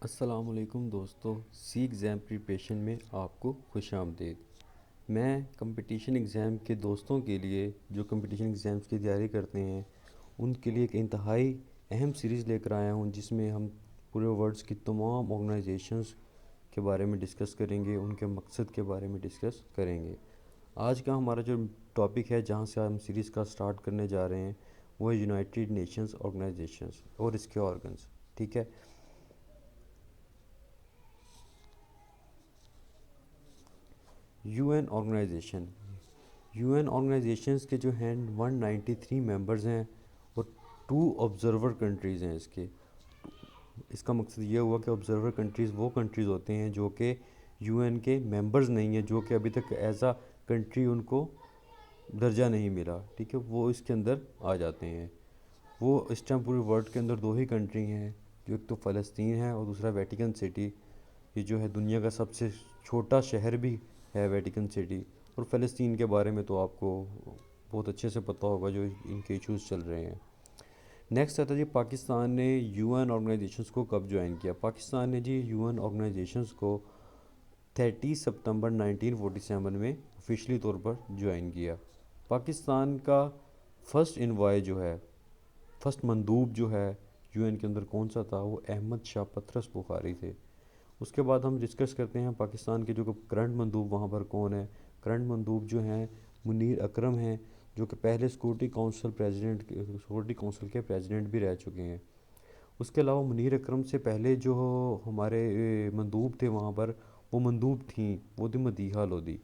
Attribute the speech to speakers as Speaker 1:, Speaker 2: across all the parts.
Speaker 1: अस्सलामुअलैकुम दोस्तों, सी exam preparation में आपको खुशामदीद। मैं कंपटीशन एग्ज़ाम के दोस्तों के लिए जो कंपटीशन एग्ज़ाम्स की तैयारी करते हैं उनके लिए एक इंतहाई अहम सीरीज़ लेकर आया हूं, जिसमें हम पूरे वर्ल्ड्स की तमाम ऑर्गेनाइजेशंस के बारे में डिस्कस करेंगे, उनके मकसद के बारे में डिस्कस करेंगे। आज का हमारा जो टॉपिक है, जहां से हम सीरीज़ का स्टार्ट करने जा रहे हैं, वो है यूनाइटेड नेशंस ऑर्गेनाइजेशंस और इसके ऑर्गन्स। ठीक है। यूएन ऑर्गेनाइजेशन यूएन ऑर्गेनाइजेशंस के जो हैं 193 मेंबर्स हैं और 2 ऑब्ज़र्वर कंट्रीज़ हैं इसके। इसका मकसद ये हुआ कि ऑब्ज़र्वर कंट्रीज़ वो कंट्रीज़ होते हैं जो कि यूएन के मेंबर्स नहीं हैं, जो कि अभी तक एज आ कंट्री उनको दर्जा नहीं मिला। ठीक है, वो इसके अंदर आ जाते हैं। वो इस टाइम पूरे वर्ल्ड के अंदर दो ही कंट्री हैं, जो एक तो फ़लस्तीन है और दूसरा वेटिकन सिटी। ये जो है दुनिया का सबसे छोटा शहर भी है वेटिकन सिटी। और फ़लस्तीन के बारे में तो आपको बहुत अच्छे से पता होगा, जो इनके इश्यूज़ चल रहे हैं। नेक्स्ट आता है जी, पाकिस्तान ने यूएन ऑर्गेनाइजेशंस को कब ज्वाइन किया। पाकिस्तान ने जी यूएन ऑर्गेनाइजेशंस को 30 सितंबर 1947 में ऑफिशियली तौर पर ज्वाइन किया। पाकिस्तान का फर्स्ट इन्वाय जो है, फर्स्ट मंदूब जो है यूएन के अंदर कौन सा था, वो अहमद शाह पतरस बुखारी थे। उसके बाद हम डिस्कस करते हैं पाकिस्तान के जो करंट मंदूब वहाँ पर कौन है। करंट मंदूब जो हैं मुनीर अकरम हैं, जो कि पहले सिक्योरिटी काउंसिल के प्रेसिडेंट भी रह चुके हैं। उसके अलावा मुनीर अकरम से पहले जो हमारे मंदूब थे वहाँ पर, वो मंदूब थी, वो थी मदीहा लोधी।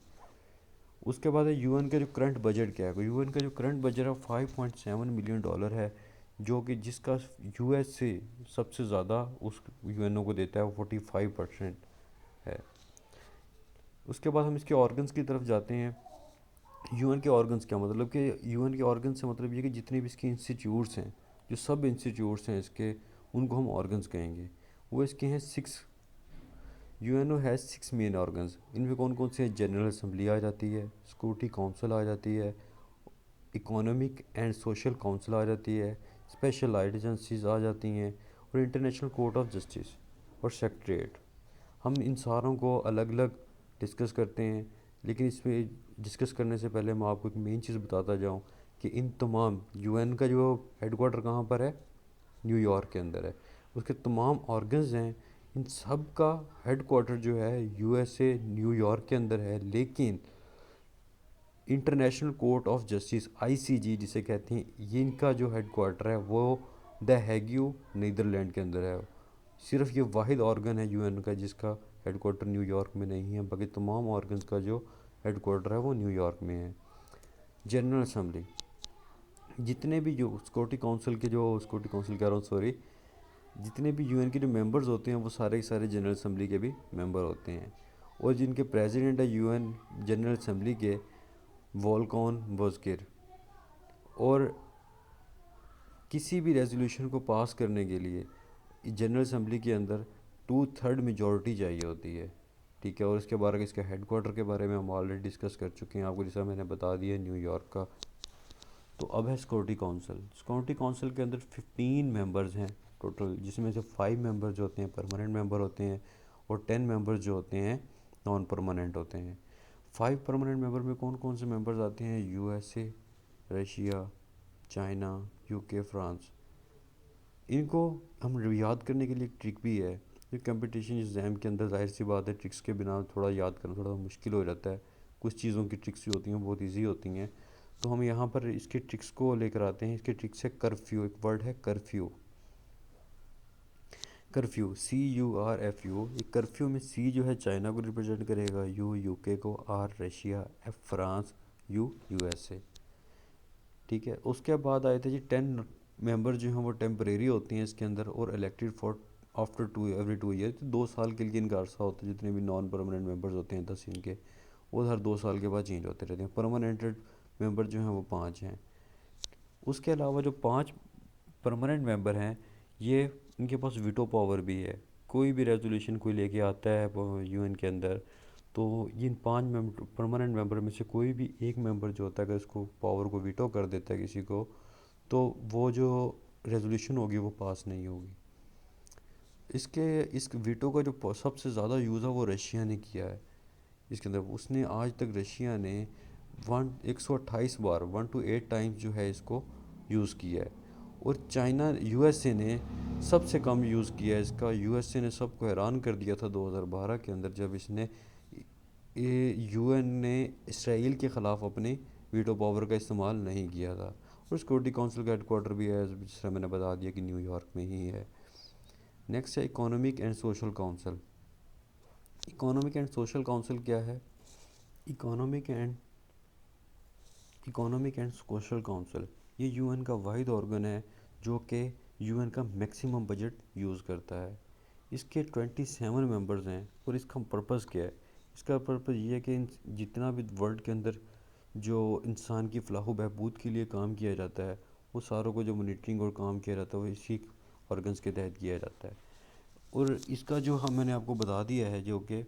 Speaker 1: उसके बाद है यूएन का जो करंट बजट क्या है। यूएन का जो करंट बजट है 5.7 मिलियन डॉलर है, जो कि जिसका यूएस से सबसे ज़्यादा उस यूएनओ को देता है, वो 45% है। उसके बाद हम इसके ऑर्गन्स की तरफ जाते हैं। यूएन के ऑर्गन्स क्या मतलब कि यूएन के ऑर्गन से मतलब ये कि जितने भी इसके इंस्टीट्यूट्स हैं, जो सब इंस्टीट्यूट्स हैं इसके, उनको हम ऑर्गन्स कहेंगे। वो इसके हैं 6। UNO has 6 main organs. इनमें कौन कौन से हैं? जनरल असम्बली आ जाती है, सिक्योरिटी काउंसिल आ जाती है, इकोनॉमिक एंड सोशल काउंसिल आ जाती है, स्पेशल एजेंसीज आ जाती हैं, और इंटरनेशनल कोर्ट ऑफ जस्टिस और सेक्रेटरीट। हम इन सारों को अलग अलग डिस्कस करते हैं, लेकिन इसमें डिस्कस करने से पहले मैं आपको एक मेन चीज़ बताता जाऊँ कि इन तमाम यूएन का जो हेडक्वार्टर कहाँ पर है, न्यूयॉर्क के अंदर है। उसके तमाम ऑर्गन्स हैं, इन सब का हेडक्वार्टर जो है यूएसए न्यूयॉर्क के अंदर है। लेकिन international court of justice ICG जिसे कहते हैं, ये इनका जो हेडक्वार्टर है वो द हैग्यू नीदरलैंड के अंदर है। सिर्फ ये वाहिद ऑर्गन है यूएन का जिसका हेडक्वार्टर न्यूयॉर्क में नहीं है, बाकी तमाम ऑर्गन्स का जो हेडक्वार्टर है वो न्यूयॉर्क में है। जनरल असम्बली, जितने भी जो सिक्योरिटी काउंसिल कह रहा हूँ, सॉरी, जितने भी यूएन के जो मेंबर्स होते हैं वो सारे के सारे जनरल असम्बली के भी मेंबर होते हैं। और जिनके प्रेसिडेंट है यूएन जनरल असम्बली के, वोल्कॉन बोस्किर। और किसी भी रेजोल्यूशन को पास करने के लिए जनरल असम्बली के अंदर 2/3 मेजॉरिटी चाहिए होती है। ठीक है, और इसके बारे में, इसके हेडक्वार्टर के बारे में हम ऑलरेडी डिस्कस कर चुके हैं आपको, जैसा मैंने बता दिया न्यूयॉर्क का। तो अब है सिक्योरिटी काउंसिल। सिक्योरिटी काउंसिल के अंदर 15 मेंबर्स हैं टोटल, जिसमें से 5 मेंबर जो होते हैं परमानेंट मेंबर होते हैं, और 10 मेंबर्स जो होते हैं नॉन परमानेंट होते हैं। 5 परमानेंट मेंबर में कौन कौन से मेंबर्स आते हैं? USA, Russia, China, UK, France. इनको हम याद करने के लिए एक ट्रिक भी है। ये कंपटीशन एग्ज़ाम के अंदर जाहिर सी बात है, ट्रिक्स के बिना थोड़ा याद करना थोड़ा मुश्किल हो जाता है। कुछ चीज़ों की ट्रिक्स जो होती हैं बहुत इजी होती हैं। तो हम यहाँ पर इसके ट्रिक्स को लेकर आते हैं। इसके ट्रिक्स है कर्फ्यू। एक वर्ड है कर्फ्यू। Curfew, CURFU। ये कर्फ्यू में सी जो है चाइना को रिप्रेजेंट करेगा, यू यूके को, R Russia, F France, U USA. ठीक है, उसके बाद आए थे जी 10 मेंबर जो हैं वो टेम्परेरी होती हैं इसके अंदर, और elected for after every 2 year. तो 2 साल के लिए इनका अर्सा होता है। जितने भी नॉन परमानेंट मेंबर्स होते हैं 10 इनके, वो हर 2 साल के बाद चेंज होते रहते हैं। परमानेंटेड मेंबर जो हैं वो 5 हैं। उसके अलावा जो 5 परमानेंट मेंबर हैं, ये इनके पास वीटो पावर भी है। कोई भी रेजोल्यूशन कोई लेके आता है यूएन के अंदर, तो ये इन 5 मेंबर परमानेंट मेंबर में से कोई भी एक मेंबर जो होता है, अगर इसको पावर को वीटो कर देता है किसी को, तो वो जो रेजोल्यूशन होगी वो पास नहीं होगी। इसके इस वीटो का जो सबसे ज़्यादा यूज़ है वो रशिया ने किया है इसके अंदर। उसने आज तक रशिया ने 128 बार 1 to 8 टाइम्स जो है इसको यूज़ किया है। और चाइना यूएसए ने सबसे कम यूज़ किया है इसका। यूएसए ने सबको हैरान कर दिया था 2012 के अंदर जब इसने यूएन ने इसराइल के ख़िलाफ़ अपने वीटो पावर का इस्तेमाल नहीं किया था। और सिक्योरिटी काउंसिल का हेडक्वार्टर भी है, जिस तरह मैंने बता दिया कि न्यूयॉर्क में ही है। नेक्स्ट है economic and social council. Economic and social council क्या है? इकोनॉमिक एंड सोशल काउंसिल ये यूएन का वाहिद ऑर्गन है जो कि यूएन का मैक्सिमम बजट यूज़ करता है। इसके 27 मेंबर्स हैं। और इसका पर्पज़ क्या है? इसका पर्पज़ ये है कि जितना भी वर्ल्ड के अंदर जो इंसान की फलाह व बहबूद के लिए काम किया जाता है वो सारों को जो मॉनिटरिंग और काम किया जाता है वो इसी ऑर्गन्स के तहत किया जाता है। और इसका जो मैंने आपको बता दिया है जो कि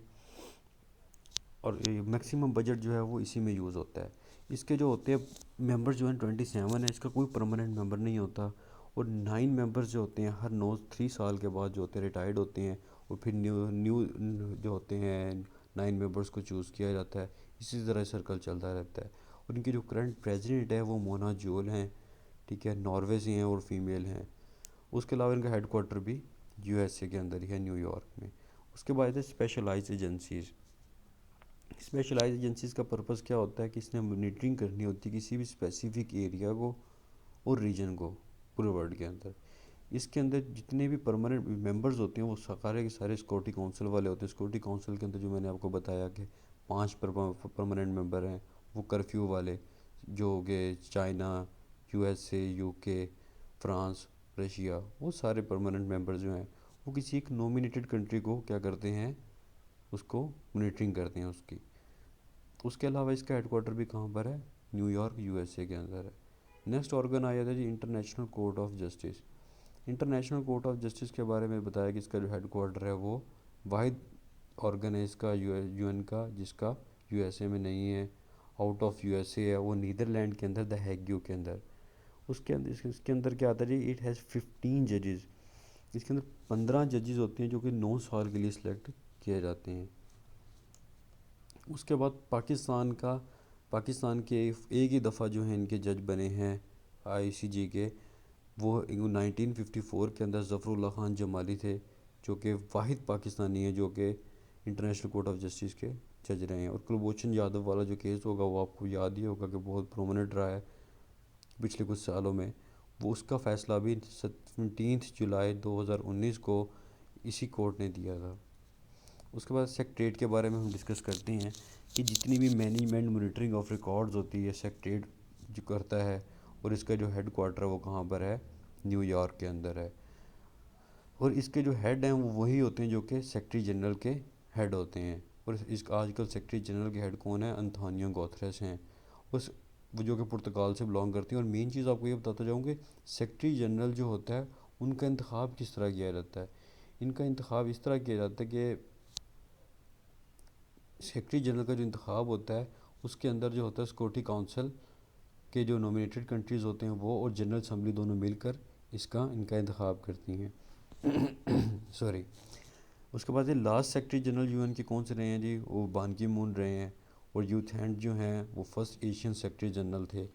Speaker 1: और मैक्सिमम बजट जो है वो इसी में यूज़ होता है। इसके जो होते हैं मेंबर्स जो हैं 27 है। इसका कोई परमानेंट मेंबर नहीं होता। और 9 मेंबर्स जो होते हैं हर 3 साल के बाद जो होते हैं रिटायर्ड होते हैं। और फिर न्यू न्यू जो होते हैं 9 मेंबर्स को चूज़ किया जाता है। इसी तरह सर्कल चलता रहता है। और इनके जो करंट प्रेसिडेंट है वो मोना जोल हैं, ठीक है, नॉर्वे से हैं और फीमेल हैं। उसके अलावा इनका हेडक्वार्टर भी यूएसए के अंदर ही है, न्यूयॉर्क में। उसके बाद है स्पेशलाइज्ड एजेंसीज़। स्पेशलाइज एजेंसीज़ का पर्पज़ क्या होता है कि इसने मॉनिटरिंग करनी होती है किसी भी स्पेसिफिक एरिया को और रीजन को पूरे वर्ल्ड के अंदर। इसके अंदर जितने भी परमानेंट मेंबर्स होते हैं वो सारे के सारे सिक्योरिटी काउंसिल वाले होते हैं। सिक्योरिटी काउंसिल के अंदर जो मैंने आपको बताया कि 5 परमानेंट मेंबर हैं वो कर्फ्यू वाले जो हो गए China, USA, UK, France, Russia, वो सारे परमानेंट मेंबर जो हैं वो किसी एक नॉमिनेटेड कंट्री को क्या करते हैं, उसको मॉनिटरिंग करते हैं उसकी। उसके अलावा इसका हेडक्वार्टर भी कहाँ पर है? न्यूयॉर्क यूएसए के अंदर है। नेक्स्ट ऑर्गन आया था जी international court of justice. International court of justice के बारे में बताया कि इसका जो हेडक्वार्टर है वो वाहिद ऑर्गन है इसका यूएन का जिसका यूएसए में नहीं है, आउट ऑफ यूएसए है। वो नीदरलैंड के अंदर द हैग्यू के अंदर। उसके अंदर इसके अंदर क्या आता है जी, इट हैज़ 15 जजेस। इसके अंदर 15 जजेस होते हैं जो कि 9 साल के लिए सिलेक्ट किए जाते हैं। उसके बाद पाकिस्तान के एक ही दफ़ा जो है इनके जज बने हैं आईसीजे के, वो 1954 के अंदर ज़फ़रुल्लाह खान जमाली थे जो कि वाहिद पाकिस्तानी है जो कि इंटरनेशनल कोर्ट ऑफ जस्टिस के जज रहे हैं। और कुलभूषण यादव वाला जो केस होगा वो आपको याद ही होगा कि बहुत प्रोमिनेंट रहा है पिछले कुछ सालों में। वो उसका फ़ैसला भी 17 जुलाई 2019 को इसी कोर्ट ने दिया था। उसके बाद सेक्रेटरीट के बारे में हम डिस्कस करते हैं कि जितनी भी मैनेजमेंट मॉनिटरिंग ऑफ रिकॉर्ड्स होती है सेक्रेटरीट जो करता है। और इसका जो हेड क्वार्टर है वो कहाँ पर है? न्यूयॉर्क के अंदर है। और इसके जो हेड हैं वो वही होते हैं जो कि सेक्रेटरी जनरल के हेड होते हैं। और इस आजकल सेक्रेटरी जनरल के हेड कौन है? अंतोनियो गुतेरेस हैं। उस वो जो कि पुर्तगाल से बिलोंग करती हैं। और मेन चीज़ आपको ये बताता जाऊँ कि सेक्रेटरी जनरल जो होता है उनका इंतखाब किस तरह किया जाता है। इनका इंतखाब इस तरह किया जाता है कि सेक्रेटरी जनरल का जो इंतखाब होता है उसके अंदर जो होता है सिक्योरिटी काउंसिल के जो नॉमिनेटेड कंट्रीज़ होते हैं वो और जनरल असम्बली दोनों मिलकर इनका इंतखाब करती हैं। सॉरी। उसके बाद ये लास्ट सेक्रेटरी जनरल यूएन के कौन से रहे हैं जी? वो बान की मून रहे हैं। और यूथ हैंड जो हैं वो फर्स्ट एशियन सेक्रेटरी जनरल थे।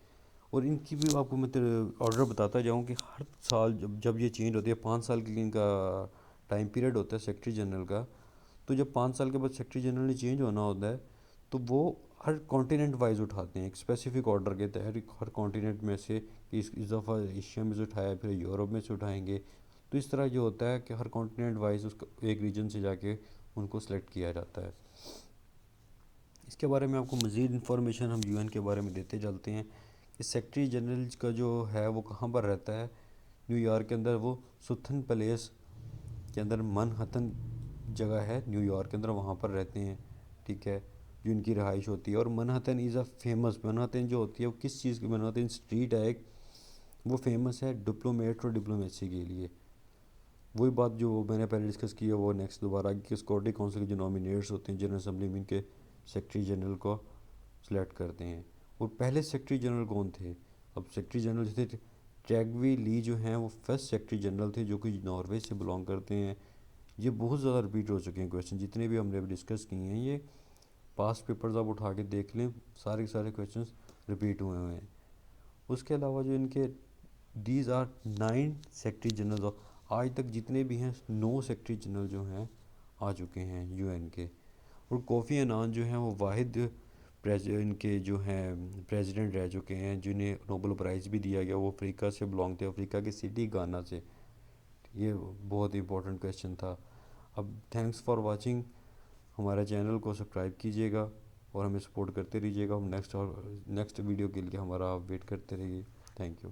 Speaker 1: और इनकी भी आपको मतलब ऑर्डर बताता जाऊँ कि हर साल जब जब ये चेंज होती है 5 साल के लिए इनका टाइम पीरियड होता है सेक्रेटरी जनरल का। तो जब 5 साल के बाद सेक्रेटरी जनरल ने चेंज होना होता है तो वो हर कॉन्टिनेंट वाइज उठाते हैं एक स्पेसिफिक ऑर्डर के तहत हर कॉन्टिनेंट में से कि इस दफ़ा एशिया में से उठाया फिर यूरोप में से उठाएंगे। तो इस तरह जो होता है कि हर कॉन्टिनेंट वाइज उसका एक रीजन से जाके उनको सेलेक्ट किया जाता है। इसके बारे में आपको मज़ीद इन्फॉर्मेशन हम यूएन के बारे में देते चलते हैं कि सेक्रेटरी जनरल का जो है वो कहाँ पर रहता है न्यूयॉर्क के अंदर। वो सुथन पैलेस के अंदर मनहट्टन जगह है न्यूयॉर्क के अंदर, वहाँ पर रहते हैं, ठीक है, जो इनकी रहाइश होती है। और मनहट्टन इज़ अ फेमस, मनहट्टन जो होती है वो किस चीज़ की, मनहट्टन स्ट्रीट है एक, वो फेमस है डिप्लोमेट और डिप्लोमेसी के लिए। वही बात जो मैंने पहले डिस्कस की है वो नेक्स्ट दोबारा कि सिक्योरिटी काउंसिल के जो नॉमिनेट्स होते हैं जनरल असम्बली में इनके सेक्रेटरी जनरल को सिलेक्ट करते हैं। और पहले सेक्रेटरी जनरल कौन थे? अब सेक्रेटरी जनरल जो थे ट्रैगवी ली जो हैं वो फर्स्ट सेक्रेटरी जनरल थे जो कि नॉर्वे से बिलोंग करते हैं। ये बहुत ज़्यादा रिपीट हो चुके हैं क्वेश्चन, जितने भी हमने डिस्कस किए हैं ये पास्ट पेपर्स आप उठा के देख लें, सारे के सारे क्वेश्चन रिपीट हुए हुए हैं। उसके अलावा जो इनके दीज आर 9 सेक्रेटरी जनरल, आज तक जितने भी हैं 9 सेक्रेटरी जनरल जो हैं आ चुके हैं यूएन के। और कोफ़ी अन्नान जो हैं वो वाहिद इनके जो हैं प्रेसिडेंट रह चुके हैं जिन्हें नोबेल प्राइज़ भी दिया गया। वो अफ्रीका से बिलोंग थे, अफ्रीका की सिटी गाना से। ये बहुत इंपॉर्टेंट क्वेश्चन था। अब थैंक्स फॉर वाचिंग, हमारे चैनल को सब्सक्राइब कीजिएगा और हमें सपोर्ट करते रहिएगा। हम नेक्स्ट वीडियो के लिए हमारा आप वेट करते रहिए। Thank you.